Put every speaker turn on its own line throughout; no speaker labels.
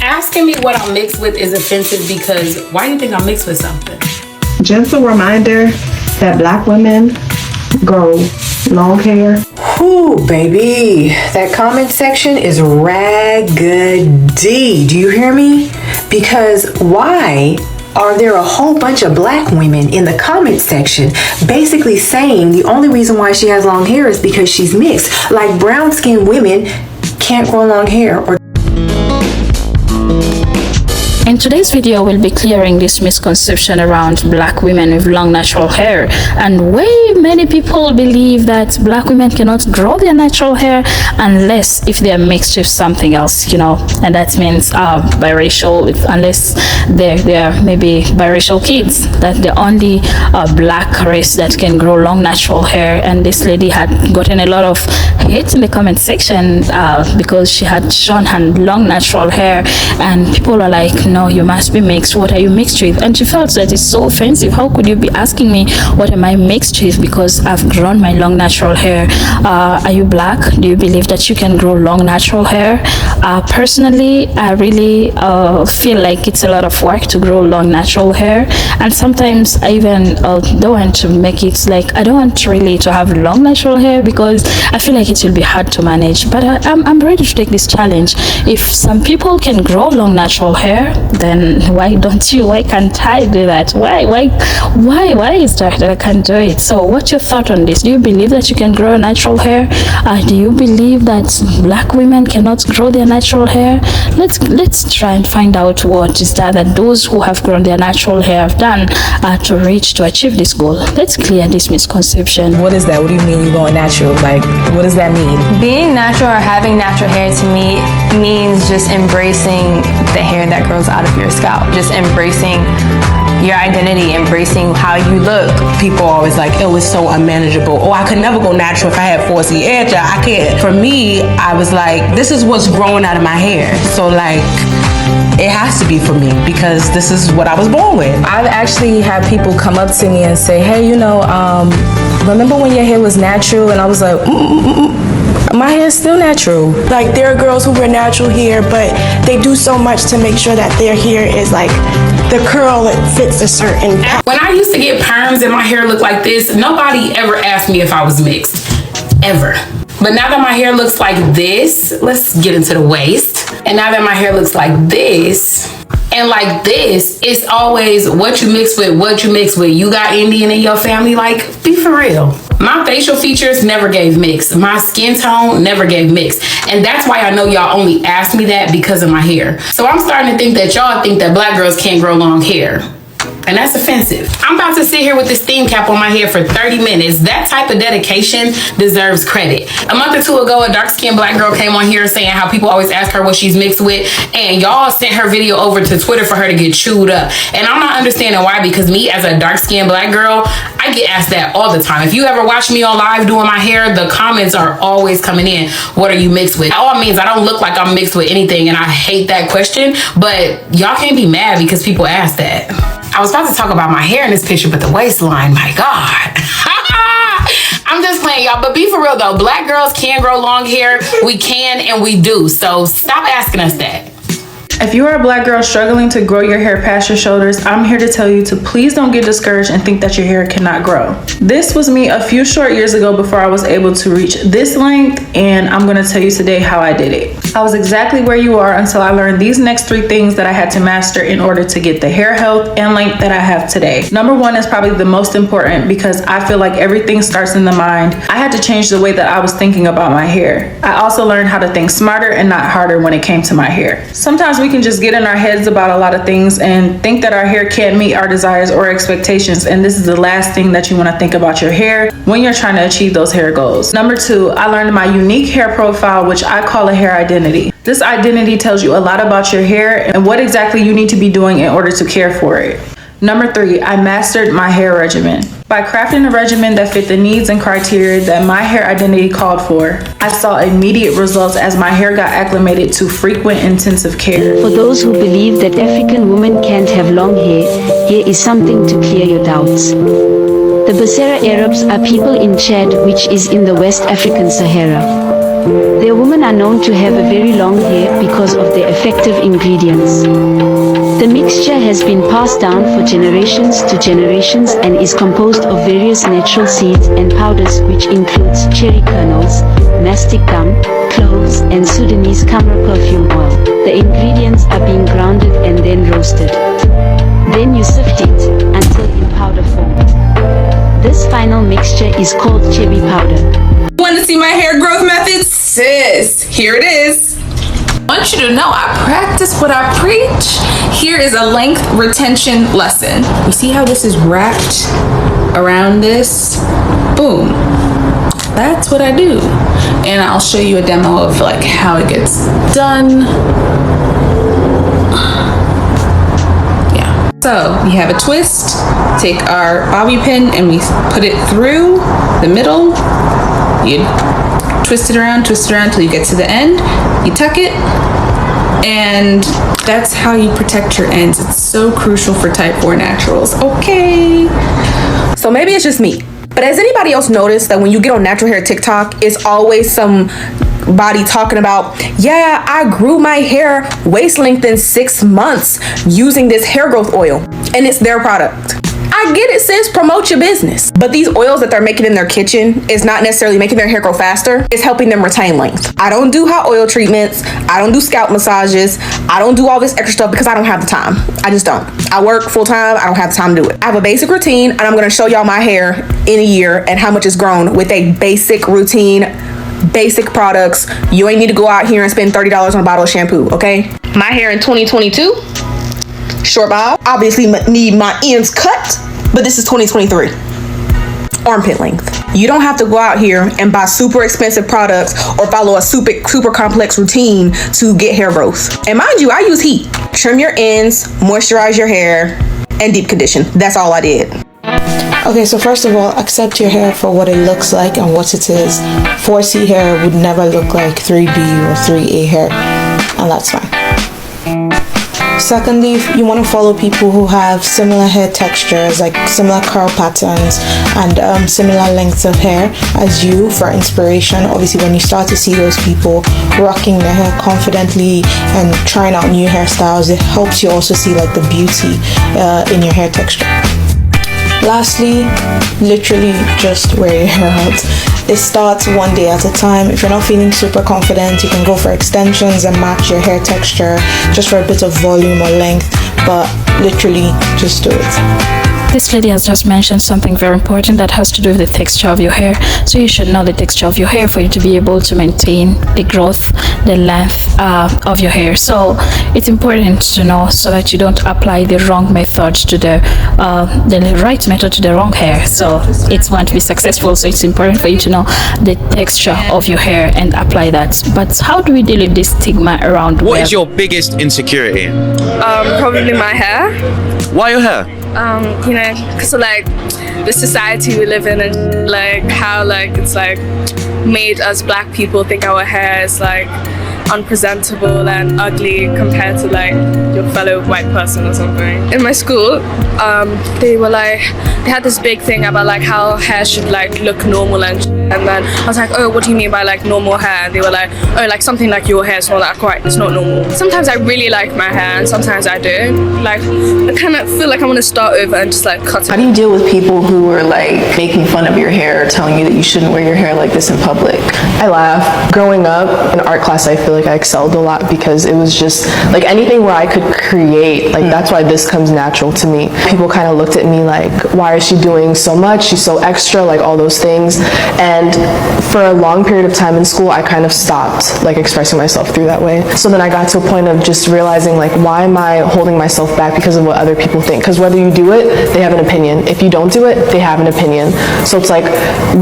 Asking me what I'm mixed with is offensive because why do you think I'm mixed with something?
Just a reminder that Black women grow long hair.
Whew, baby. That comment section is raggedy. Do you hear me? Because why are there a whole bunch of Black women in the comment section basically saying the only reason why she has long hair is because she's mixed? Like brown-skinned women can't grow long hair or
In today's video, we'll be clearing this misconception around Black women with long natural hair. And way many people believe that Black women cannot grow their natural hair unless if they are mixed with something else, you know, and that means biracial, unless they're maybe biracial kids, that the only Black race that can grow long natural hair. And this lady had gotten a lot of hate in the comment section because she had shown her long natural hair, and people are like, no, you must be mixed. What are you mixed with? And she felt that it's so offensive. How could you be asking me what am I mixed with because I've grown my long natural hair? Are you Black? Do you believe that you can grow long natural hair? Personally, I really feel like it's a lot of work to grow long natural hair, and sometimes I even don't want to make it like I don't want really to have long natural hair because I feel like it will be hard to manage. But I'm ready to take this challenge. If some people can grow long natural hair, then why don't you? Why can't I do that? Why is that I can't do it? So what's your thought on this? Do you believe that you can grow natural hair? Do you believe that Black women cannot grow their natural hair? Let's try and find out what is that those who have grown their natural hair have done to achieve this goal. Let's clear this misconception.
What is that? What do you mean you're going natural? Like, what does that mean?
Being natural or having natural hair to me means just embracing the hair that grows out of your scalp, just embracing your identity, embracing how you look.
People are always like, oh, it's so unmanageable. Oh, I could never go natural if I had 4C hair. I can't. For me, I was like, this is what's growing out of my hair. So like, it has to be for me because this is what I was born with. I've actually had people come up to me and say, hey, you know, remember when your hair was natural? And I was like, my hair is still natural.
Like, there are girls who wear natural hair, but they do so much to make sure that their hair is like the curl that fits a certain pattern.
When I used to get perms and my hair looked like this, nobody ever asked me if I was mixed, ever. But now that my hair looks like this, let's get into the waist. And now that my hair looks like this and like this, it's always what you mix with, what you mix with. You got Indian in your family? Like, be for real. My facial features never gave mixed. My skin tone never gave mixed. And that's why I know y'all only asked me that because of my hair. So I'm starting to think that y'all think that Black girls can't grow long hair. And that's offensive. I'm about to sit here with this steam cap on my head for 30 minutes. That type of dedication deserves credit. A month or two ago, a dark-skinned Black girl came on here saying how people always ask her what she's mixed with, and y'all sent her video over to Twitter for her to get chewed up. And I'm not understanding why, because me as a dark-skinned Black girl, I get asked that all the time. If you ever watch me on live doing my hair, the comments are always coming in. What are you mixed with? All it means I don't look like I'm mixed with anything, and I hate that question, but y'all can't be mad because people ask that. I was about to talk about my hair in this picture, but the waistline, my God. I'm just playing, y'all, but be for real though. Black girls can grow long hair. We can and we do. So stop asking us that.
If you are a Black girl struggling to grow your hair past your shoulders, I'm here to tell you to please don't get discouraged and think that your hair cannot grow. This was me a few short years ago before I was able to reach this length, and I'm going to tell you today how I did it. I was exactly where you are until I learned these next 3 things that I had to master in order to get the hair health and length that I have today. Number 1 is probably the most important because I feel like everything starts in the mind. I had to change the way that I was thinking about my hair. I also learned how to think smarter and not harder when it came to my hair. Sometimes we can just get in our heads about a lot of things and think that our hair can't meet our desires or expectations, and this is the last thing that you want to think about your hair when you're trying to achieve those hair goals. Number 2, I learned my unique hair profile, which I call a hair identity. This identity tells you a lot about your hair and what exactly you need to be doing in order to care for it. Number 3, I mastered my hair regimen. By crafting a regimen that fit the needs and criteria that my hair identity called for, I saw immediate results as my hair got acclimated to frequent intensive care.
For those who believe that African women can't have long hair, here is something to clear your doubts. The Basera Arabs are people in Chad, which is in the West African Sahara. Their women are known to have a very long hair because of their effective ingredients. The mixture has been passed down for generations to generations and is composed of various natural seeds and powders, which includes cherry kernels, mastic gum, cloves, and Sudanese camera perfume oil. The ingredients are being grounded and then roasted. Then you sift it until in powder form. This final mixture is called chebi powder.
Want to see my hair growth method? Sis, here it is. I want you to know I practice what I preach. Here is a length retention lesson. You see how this is wrapped around this? Boom. That's what I do. And I'll show you a demo of like how it gets done. Yeah. So we have a twist. Take our bobby pin and we put it through the middle. You twist it around until you get to the end. You tuck it, and that's how you protect your ends. It's so crucial for type 4 naturals. Okay.
So maybe it's just me, but has anybody else noticed that when you get on natural hair TikTok, it's always somebody talking about, yeah, I grew my hair waist length in 6 months using this hair growth oil, and it's their product. I get it, sis, promote your business. But these oils that they're making in their kitchen is not necessarily making their hair grow faster. It's helping them retain length. I don't do hot oil treatments. I don't do scalp massages. I don't do all this extra stuff because I don't have the time. I just don't. I work full time. I don't have the time to do it. I have a basic routine, and I'm going to show y'all my hair in a year and how much it's grown with a basic routine, basic products. You ain't need to go out here and spend $30 on a bottle of shampoo, okay? My hair in 2022, short bob. Obviously need my ends cut, but this is 2023. Armpit length. You don't have to go out here and buy super expensive products or follow a super complex routine to get hair growth. And mind you, I use heat. Trim your ends, moisturize your hair, and deep condition. That's all I did.
Okay, so first of all, accept your hair for what it looks like and what it is. 4C hair would never look like 3B or 3A hair, and that's fine. Secondly, you want to follow people who have similar hair textures, like similar curl patterns and similar lengths of hair as you for inspiration. Obviously, when you start to see those people rocking their hair confidently and trying out new hairstyles, it helps you also see like the beauty in your hair texture. Lastly, literally just wear your hair out. It starts one day at a time. If you're not feeling super confident, you can go for extensions and match your hair texture just for a bit of volume or length, but literally just do it.
This lady has just mentioned something very important that has to do with the texture of your hair. So you should know the texture of your hair for you to be able to maintain the growth, the length of your hair. So it's important to know so that you don't apply the wrong method to the right method to the wrong hair. So it's going to be successful. So it's important for you to know the texture of your hair and apply that. But how do we deal with this stigma around
What is your biggest insecurity?
Probably my hair.
Why your hair?
You know, because of like the society we live in and like how like it's like made us black people think our hair is like unpresentable and ugly compared to like your fellow white person or something. In my school, they had this big thing about like how hair should like look normal and then I was like, oh, what do you mean by like normal hair? And they were like, oh, like something like your hair is not that quite, it's not normal. Sometimes I really like my hair and sometimes I don't. Like I kind of feel like I want to start over and just like cut it.
How do you deal with people who are like making fun of your hair, telling you that you shouldn't wear your hair like this in public?
I laugh. Growing up in art class, I feel like I excelled a lot because it was just like anything where I could create, like that's why this comes natural to me. People kind of looked at me like, why is she doing so much? She's so extra, like all those things. And for a long period of time in school, I kind of stopped like expressing myself through that way. So then I got to a point of just realizing like, why am I holding myself back because of what other people think? Because whether you do it, they have an opinion. If you don't do it, they have an opinion. So it's like,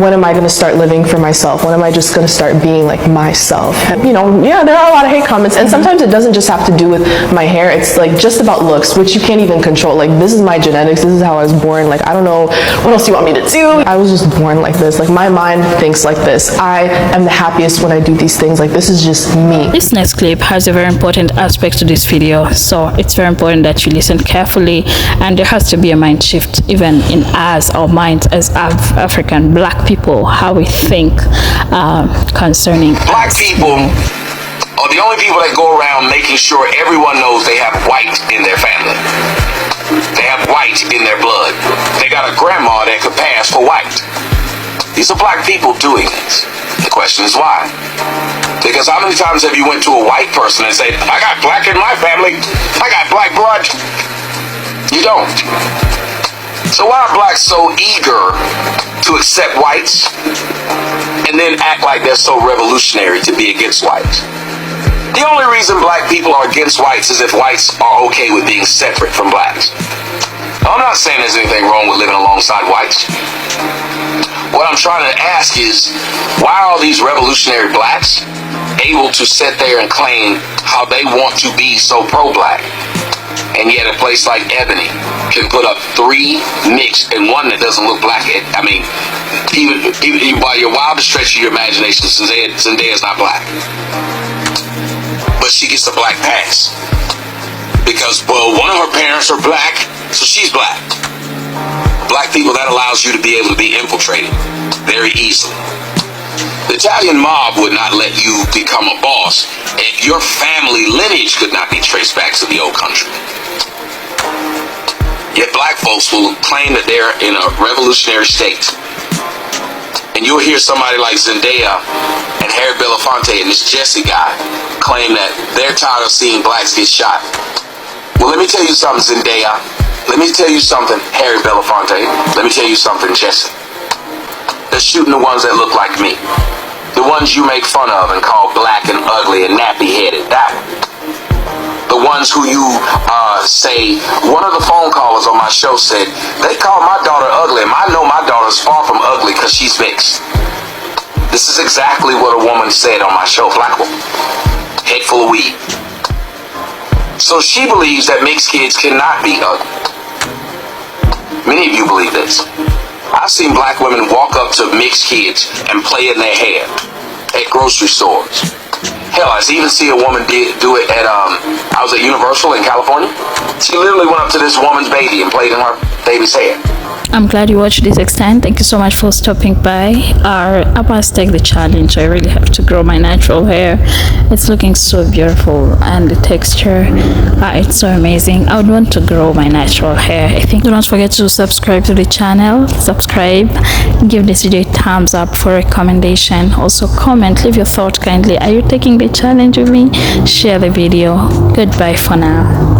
when am I going to start living for myself? When am I just going to start being like myself? And, you know, yeah, there are a lot of hate comments, and sometimes it doesn't just have to do with my hair. It's like just about looks, which you can't even control. Like, this is my genetics. This is how I was born. Like, I don't know what else you want me to do. I was just born like this. Like, my mind mind thinks like this. I am the happiest when I do these things. Like, this is just me.
This next clip has a very important aspect to this video, so it's very important that you listen carefully, and there has to be a mind shift even in our minds as African black people, how we think concerning
black people are the only people that go around making sure everyone knows they have white in their family. They have white in their blood. They got a grandma that could pass for white. These are black people doing this. The question is why? Because how many times have you went to a white person and said, I got black in my family, I got black blood? You don't. So why are blacks so eager to accept whites and then act like they're so revolutionary to be against whites? The only reason black people are against whites is if whites are okay with being separate from blacks. Now, I'm not saying there's anything wrong with living alongside whites. What I'm trying to ask is, why are these revolutionary blacks able to sit there and claim how they want to be so pro-black? And yet a place like Ebony can put up 3 mixed and one that doesn't look black. I mean, even by your wildest stretch of your imagination, Zendaya's not black. But she gets a black pass. Because, well, one of her parents are black, so she's black. Black people, that allows you to be able to be infiltrated very easily. The Italian mob would not let you become a boss, and your family lineage could not be traced back to the old country. Yet black folks will claim that they're in a revolutionary state. And you'll hear somebody like Zendaya and Harry Belafonte and this Jesse guy claim that they're tired of seeing blacks get shot. Well, let me tell you something, Zendaya. Let me tell you something, Harry Belafonte. Let me tell you something, Jesse. They're shooting the ones that look like me. The ones you make fun of and call black and ugly and nappy-headed. That one. The ones who you say, one of the phone callers on my show said, they call my daughter ugly, and I know my daughter's far from ugly because she's mixed. This is exactly what a woman said on my show, black woman. Head full of weed. So she believes that mixed kids cannot be ugly. Many of you believe this. I've seen black women walk up to mixed kids and play in their hair at grocery stores. Hell, I even see a woman do it at, I was at Universal in California. She literally went up to this woman's baby and played in her baby's hair.
I'm glad you watched this extent. Thank you so much for stopping by. I must take the challenge. I really have to grow my natural hair. It's looking so beautiful, and the texture, it's so amazing. I would want to grow my natural hair. I think do not forget to subscribe to the channel. Subscribe, give this video a thumbs up for recommendation. Also comment, leave your thought kindly. Are you taking the challenge with me? Share the video. Goodbye for now.